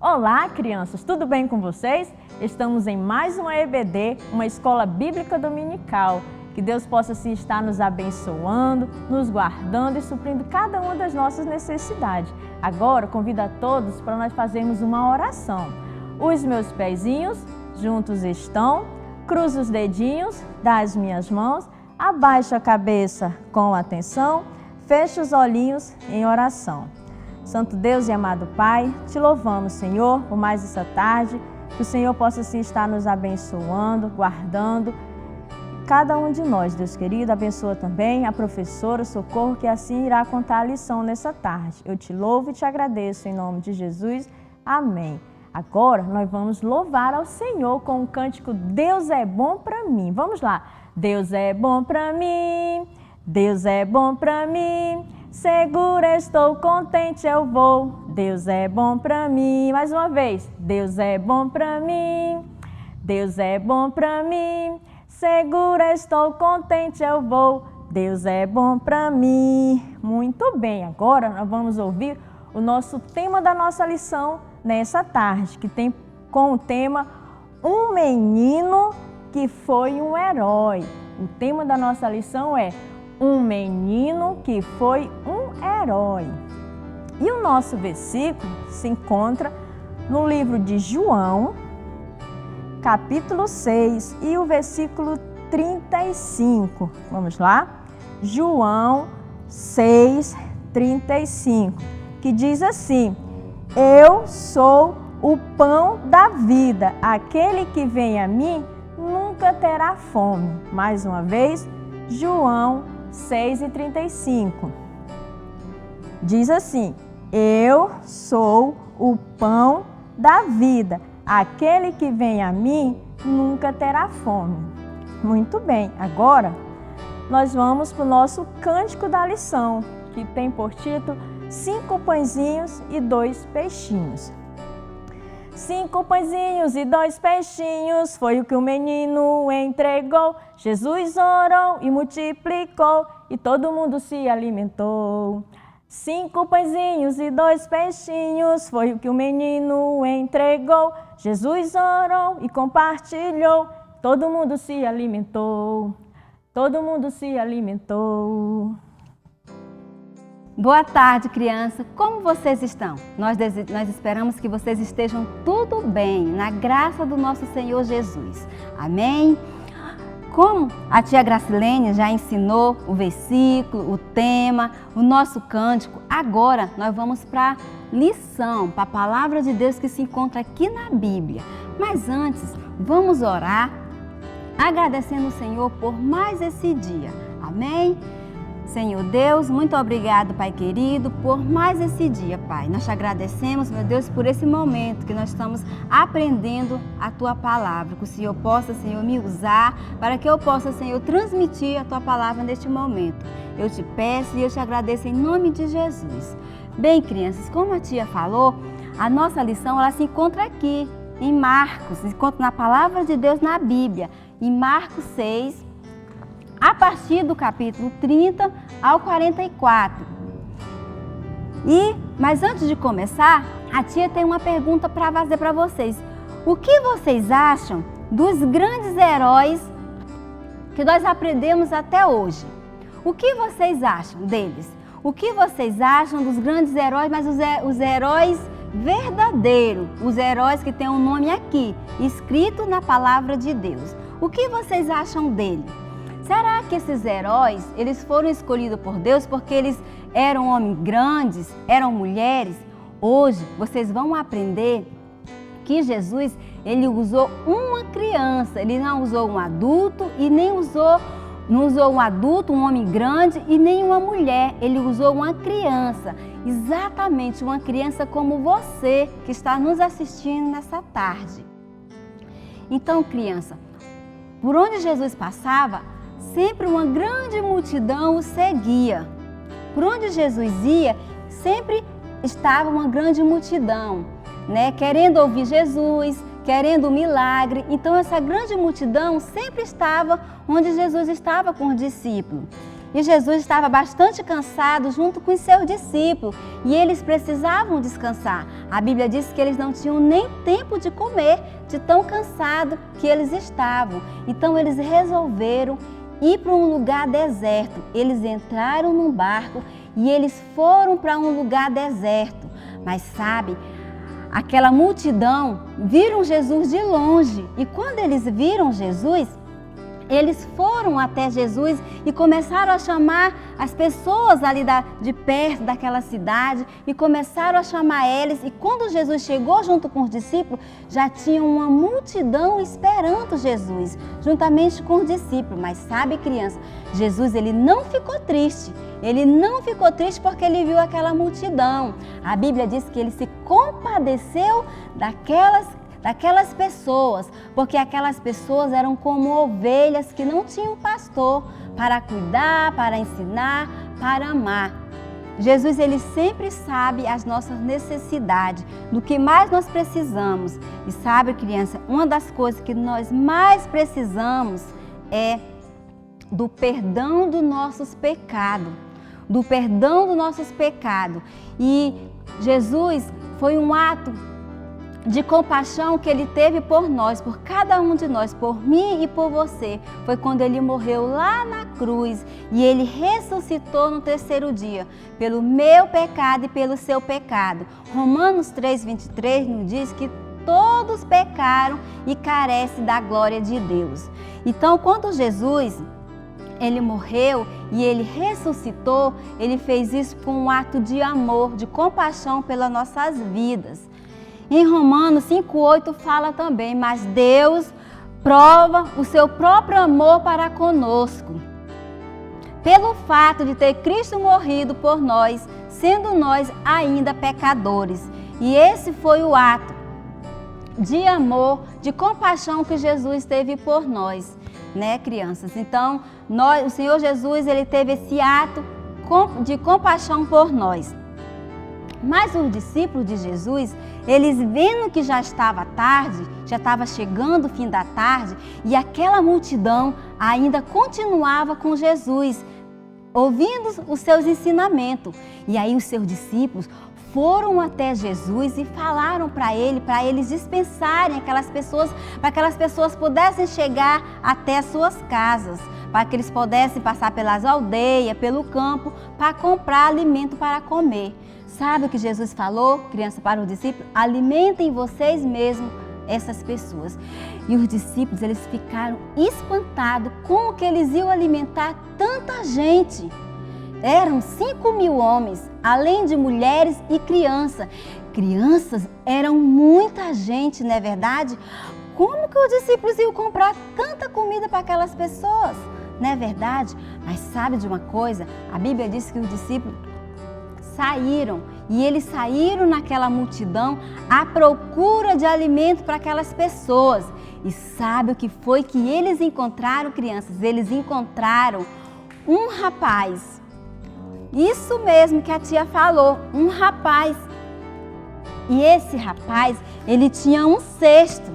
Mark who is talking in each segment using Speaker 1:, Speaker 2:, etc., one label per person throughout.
Speaker 1: Olá, crianças, tudo bem com vocês? Estamos em mais uma EBD, uma escola bíblica dominical. Que Deus possa assim estar nos abençoando, nos guardando e suprindo cada uma das nossas necessidades. Agora, convido a todos para nós fazermos uma oração. Os meus pezinhos juntos estão, cruzo os dedinhos das minhas mãos, abaixo a cabeça com atenção, fecho os olhinhos em oração. Santo Deus e amado Pai, te louvamos, Senhor, por mais essa tarde, que o Senhor possa assim estar nos abençoando, guardando cada um de nós, Deus querido. Abençoa também a professora Socorro, que assim irá contar a lição nessa tarde. Eu te louvo e te agradeço em nome de Jesus. Amém. Agora nós vamos louvar ao Senhor com o cântico Deus é bom para mim. Vamos lá. Deus é bom para mim, Deus é bom para mim. Segura, estou contente, eu vou. Deus é bom para mim. Mais uma vez. Deus é bom para mim. Deus é bom para mim. Segura, estou contente, eu vou. Deus é bom para mim. Muito bem. Agora nós vamos ouvir o nosso tema da nossa lição nessa tarde, que tem como tema Um menino que foi um herói. O tema da nossa lição é Um menino que foi um herói. E o nosso versículo se encontra no livro de João, capítulo 6 e o versículo 35. Vamos lá? João 6, 35, que diz assim: Eu sou o pão da vida, aquele que vem a mim nunca terá fome. Mais uma vez, João 6:35. Diz assim: Eu sou o pão da vida. Aquele que vem a mim nunca terá fome. Muito bem, agora nós vamos para o nosso cântico da lição, que tem por título 5 pãezinhos e 2 peixinhos. 5 pãezinhos e 2 peixinhos foi o que o menino entregou. Jesus orou e multiplicou e todo mundo se alimentou. 5 pãezinhos e 2 peixinhos foi o que o menino entregou. Jesus orou e compartilhou. Todo mundo se alimentou. Todo mundo se alimentou.
Speaker 2: Boa tarde, criança. Como vocês estão? Nós esperamos que vocês estejam tudo bem, na graça do nosso Senhor Jesus. Amém? Como a tia Gracilene já ensinou o versículo, o tema, o nosso cântico, agora nós vamos para a lição, para a palavra de Deus que se encontra aqui na Bíblia. Mas antes, vamos orar, agradecendo o Senhor por mais esse dia. Amém? Senhor Deus, muito obrigado, Pai querido, por mais esse dia, Pai. Nós te agradecemos, meu Deus, por esse momento que nós estamos aprendendo a Tua palavra. Que o Senhor possa, Senhor, me usar para que eu possa, Senhor, transmitir a Tua palavra neste momento. Eu te peço e eu te agradeço em nome de Jesus. Bem, crianças, como a tia falou, a nossa lição ela se encontra aqui, em Marcos, se encontra na palavra de Deus na Bíblia, em Marcos 6, a partir do capítulo 30 ao 44. Mas antes de começar, a tia tem uma pergunta para fazer para vocês. O que vocês acham dos grandes heróis que nós aprendemos até hoje? O que vocês acham deles? O que vocês acham dos grandes heróis, mas os heróis verdadeiros, os heróis que têm um nome aqui, escrito na palavra de Deus? O que vocês acham dele? Será que esses heróis, eles foram escolhidos por Deus porque eles eram homens grandes, eram mulheres? Hoje, vocês vão aprender que Jesus, ele usou uma criança, ele não usou um adulto e não usou um adulto, um homem grande e nem uma mulher, ele usou uma criança, exatamente uma criança como você que está nos assistindo nessa tarde. Então, criança, por onde Jesus passava, sempre uma grande multidão o seguia. Por onde Jesus ia, sempre estava uma grande multidão, né? Querendo ouvir Jesus, querendo um milagre. Então essa grande multidão sempre estava onde Jesus estava com os discípulos. E Jesus estava bastante cansado junto com os seus discípulos e eles precisavam descansar. A Bíblia diz que eles não tinham nem tempo de comer, de tão cansado que eles estavam. Então eles resolveram ir para um lugar deserto. Eles entraram num barco e eles foram para um lugar deserto. Mas sabe, aquela multidão viram Jesus de longe e quando eles viram Jesus, eles foram até Jesus e começaram a chamar as pessoas ali de perto daquela cidade e começaram a chamar eles. E quando Jesus chegou junto com os discípulos, já tinha uma multidão esperando Jesus, juntamente com os discípulos. Mas sabe, criança, Jesus ele não ficou triste. Ele não ficou triste porque ele viu aquela multidão. A Bíblia diz que ele se compadeceu daquelas pessoas, porque aquelas pessoas eram como ovelhas que não tinham pastor para cuidar, para ensinar, para amar. Jesus ele sempre sabe as nossas necessidades, do que mais nós precisamos. E sabe, criança, uma das coisas que nós mais precisamos é do perdão dos nossos pecados, do perdão dos nossos pecados. E Jesus foi um ato de compaixão que ele teve por nós, por cada um de nós, por mim e por você. Foi quando ele morreu lá na cruz e ele ressuscitou no terceiro dia, pelo meu pecado e pelo seu pecado. Romanos 3:23 nos diz que todos pecaram e carecem da glória de Deus. Então, quando Jesus ele morreu e ele ressuscitou, ele fez isso com um ato de amor, de compaixão pelas nossas vidas. Em Romanos 5:8 fala também, mas Deus prova o seu próprio amor para conosco, pelo fato de ter Cristo morrido por nós, sendo nós ainda pecadores. E esse foi o ato de amor, de compaixão que Jesus teve por nós, né, crianças? Então, o Senhor Jesus, ele teve esse ato de compaixão por nós. Mas os discípulos de Jesus, eles vendo que já estava tarde, já estava chegando o fim da tarde, e aquela multidão ainda continuava com Jesus, ouvindo os seus ensinamentos. E aí os seus discípulos foram até Jesus e falaram para eles dispensarem aquelas pessoas, para que aquelas pessoas pudessem chegar até as suas casas, para que eles pudessem passar pelas aldeias, pelo campo, para comprar alimento para comer. Sabe o que Jesus falou, criança, para os discípulos? Alimentem vocês mesmos essas pessoas. E os discípulos, eles ficaram espantados com o que eles iam alimentar tanta gente. Eram 5.000 homens, além de mulheres e crianças. Crianças eram muita gente, não é verdade? Como que os discípulos iam comprar tanta comida para aquelas pessoas? Não é verdade? Mas sabe de uma coisa? A Bíblia diz que os discípulos saíram e eles saíram naquela multidão à procura de alimento para aquelas pessoas. E sabe o que foi que eles encontraram, crianças? Eles encontraram um rapaz. Isso mesmo que a tia falou, um rapaz. E esse rapaz, ele tinha um cesto.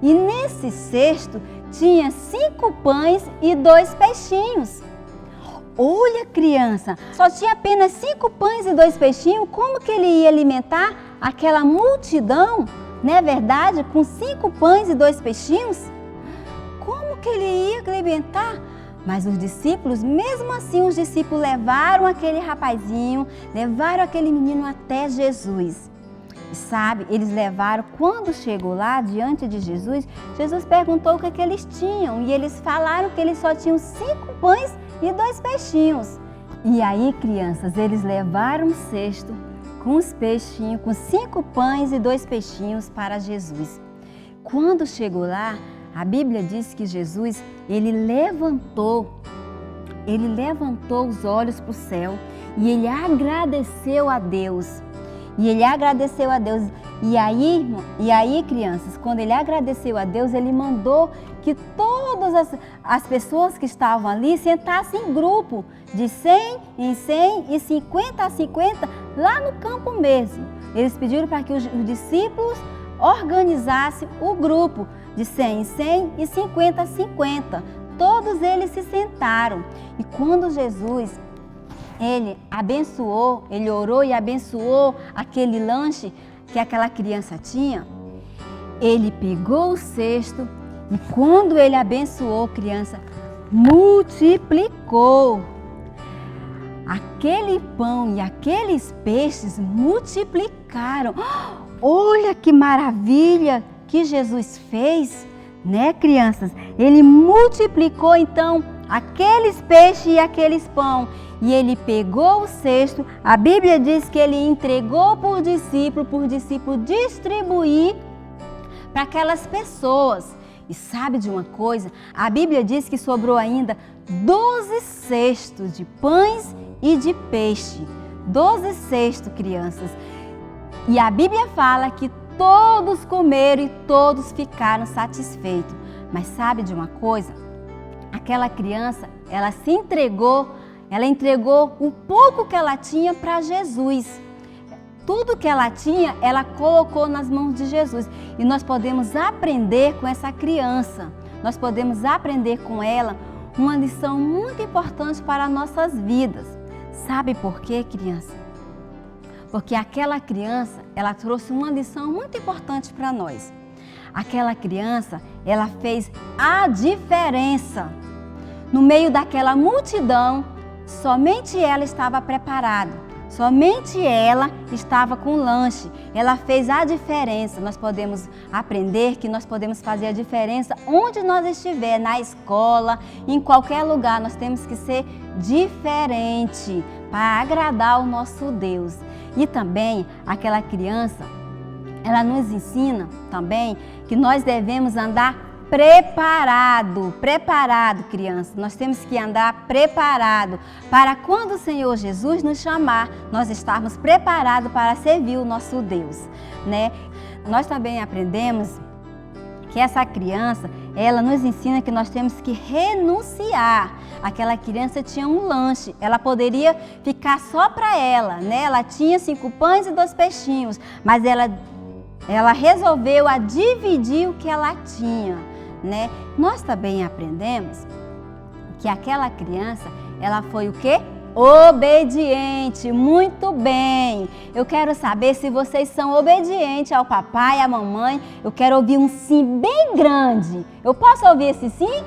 Speaker 2: E nesse cesto tinha 5 pães e 2 peixinhos. Olha, criança, só tinha apenas 5 pães e 2 peixinhos. Como que ele ia alimentar aquela multidão, não é verdade? Com 5 pães e 2 peixinhos? Como que ele ia alimentar? Mas os discípulos, mesmo assim, os discípulos levaram aquele rapazinho, levaram aquele menino até Jesus. E sabe, eles levaram, quando chegou lá diante de Jesus, Jesus perguntou o que eles tinham. E eles falaram que eles só tinham 5 pães e 2 peixinhos. E aí, crianças, eles levaram um cesto com os peixinhos, com 5 pães e 2 peixinhos para Jesus. Quando chegou lá, a Bíblia diz que Jesus, ele levantou os olhos para o céu e ele agradeceu a Deus. E aí, crianças, quando ele agradeceu a Deus, ele mandou que todas as pessoas que estavam ali sentassem em grupo, de 100 em 100 e 50 a 50, lá no campo mesmo. Eles pediram para que os discípulos organizassem o grupo de 100 em 100 e 50 a 50, todos eles se sentaram. E quando Jesus, ele abençoou, ele orou e abençoou aquele lanche que aquela criança tinha, ele pegou o cesto e quando ele abençoou a criança, multiplicou. Aquele pão e aqueles peixes multiplicaram. Olha que maravilha que Jesus fez, né, crianças? Ele multiplicou então aqueles peixes e aqueles pão. E ele pegou o cesto, a Bíblia diz que ele entregou por discípulo distribuir para aquelas pessoas. E sabe de uma coisa? A Bíblia diz que sobrou ainda 12 cestos de pães e de peixe. 12 cestos, crianças. E a Bíblia fala que todos comeram e todos ficaram satisfeitos. Mas sabe de uma coisa? Aquela criança, ela se entregou, ela entregou o pouco que ela tinha para Jesus. Tudo que ela tinha, ela colocou nas mãos de Jesus. E nós podemos aprender com essa criança. Nós podemos aprender com ela uma lição muito importante para nossas vidas. Sabe por quê, criança? Porque aquela criança, ela trouxe uma lição muito importante para nós. Aquela criança, ela fez a diferença. No meio daquela multidão, somente ela estava preparada. Somente ela estava com lanche. Ela fez a diferença. Nós podemos aprender que nós podemos fazer a diferença onde nós estiver, na escola, em qualquer lugar. Nós temos que ser diferente para agradar o nosso Deus. E também aquela criança, ela nos ensina também que nós devemos andar preparado, criança. Nós temos que andar preparado para quando o Senhor Jesus nos chamar, nós estarmos preparados para servir o nosso Deus, né? Nós também aprendemos que essa criança, ela nos ensina que nós temos que renunciar. Aquela criança tinha um lanche, ela poderia ficar só para ela, né? Ela tinha 5 pães e 2 peixinhos, mas ela resolveu a dividir o que ela tinha, né? Nós também aprendemos que aquela criança, ela foi o quê? Obediente. Muito bem. Eu quero saber se vocês são obedientes ao papai e à mamãe. Eu quero ouvir um sim bem grande. Eu posso ouvir esse sim?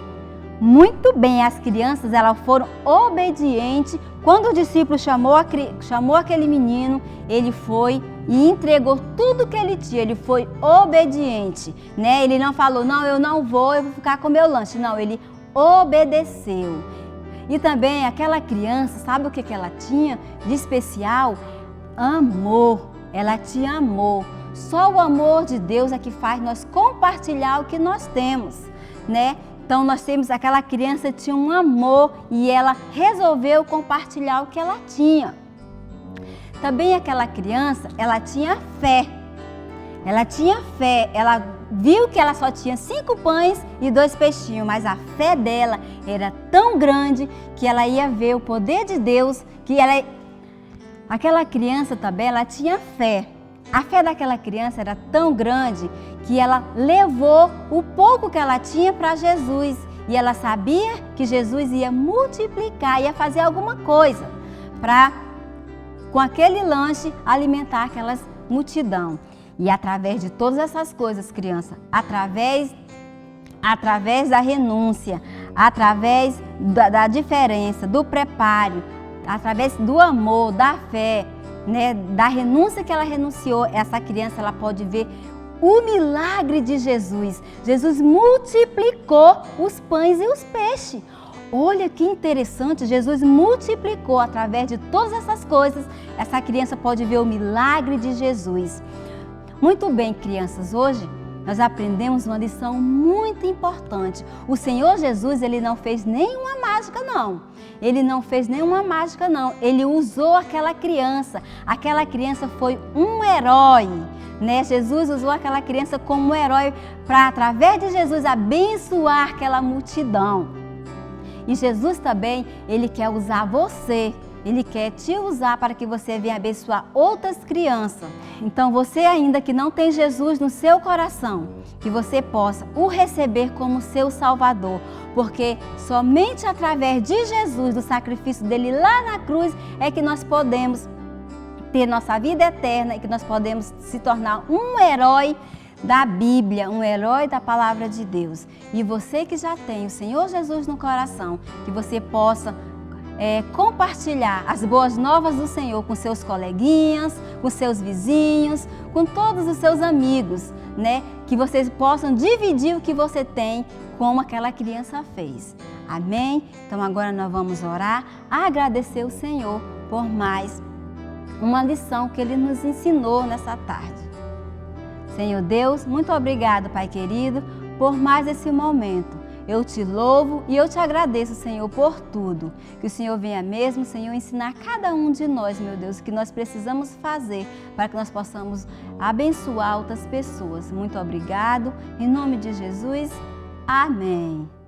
Speaker 2: Muito bem, as crianças, elas foram obedientes. Quando o discípulo chamou aquele menino, ele foi e entregou tudo que ele tinha. Ele foi obediente, né? Ele não falou, não, eu não vou, eu vou ficar com meu lanche. Não, ele obedeceu. E também aquela criança, sabe o que ela tinha de especial? Amor. Ela tinha amor. Só o amor de Deus é que faz nós compartilhar o que nós temos, né? Então nós temos, aquela criança tinha um amor e ela resolveu compartilhar o que ela tinha. Também aquela criança, ela tinha fé. Ela tinha fé, ela viu que ela só tinha 5 pães e 2 peixinhos, mas a fé dela era tão grande que ela ia ver o poder de Deus, aquela criança também, ela tinha fé. A fé daquela criança era tão grande que ela levou o pouco que ela tinha para Jesus. E ela sabia que Jesus ia multiplicar, ia fazer alguma coisa para, com aquele lanche, alimentar aquelas multidão. E através de todas essas coisas, criança, através da renúncia, através da diferença, do preparo, através do amor, da fé, né, da renúncia que ela renunciou, essa criança ela pode ver o milagre de Jesus. Jesus multiplicou os pães e os peixes. Olha que interessante, Jesus multiplicou através de todas essas coisas. Essa criança pode ver o milagre de Jesus. Muito bem, crianças, hoje nós aprendemos uma lição muito importante. O Senhor Jesus, ele não fez nenhuma mágica, não. Ele não fez nenhuma mágica, não. Ele usou aquela criança. Aquela criança foi um herói, né? Jesus usou aquela criança como um herói para, através de Jesus, abençoar aquela multidão. E Jesus também, ele quer usar você Ele quer te usar para que você venha abençoar outras crianças. Então você ainda que não tem Jesus no seu coração, que você possa o receber como seu Salvador, porque somente através de Jesus, do sacrifício dele lá na cruz, é que nós podemos ter nossa vida eterna e que nós podemos se tornar um herói da Bíblia, um herói da Palavra de Deus. E você que já tem o Senhor Jesus no coração, que você possa compartilhar as boas novas do Senhor com seus coleguinhas, com seus vizinhos, com todos os seus amigos, né? Que vocês possam dividir o que você tem, como aquela criança fez. Amém? Então agora nós vamos orar, agradecer o Senhor por mais uma lição que Ele nos ensinou nessa tarde. Senhor Deus, muito obrigado, Pai querido, por mais esse momento. Eu te louvo e eu te agradeço, Senhor, por tudo. Que o Senhor venha mesmo, Senhor, ensinar cada um de nós, meu Deus, o que nós precisamos fazer para que nós possamos abençoar outras pessoas. Muito obrigado. Em nome de Jesus, amém.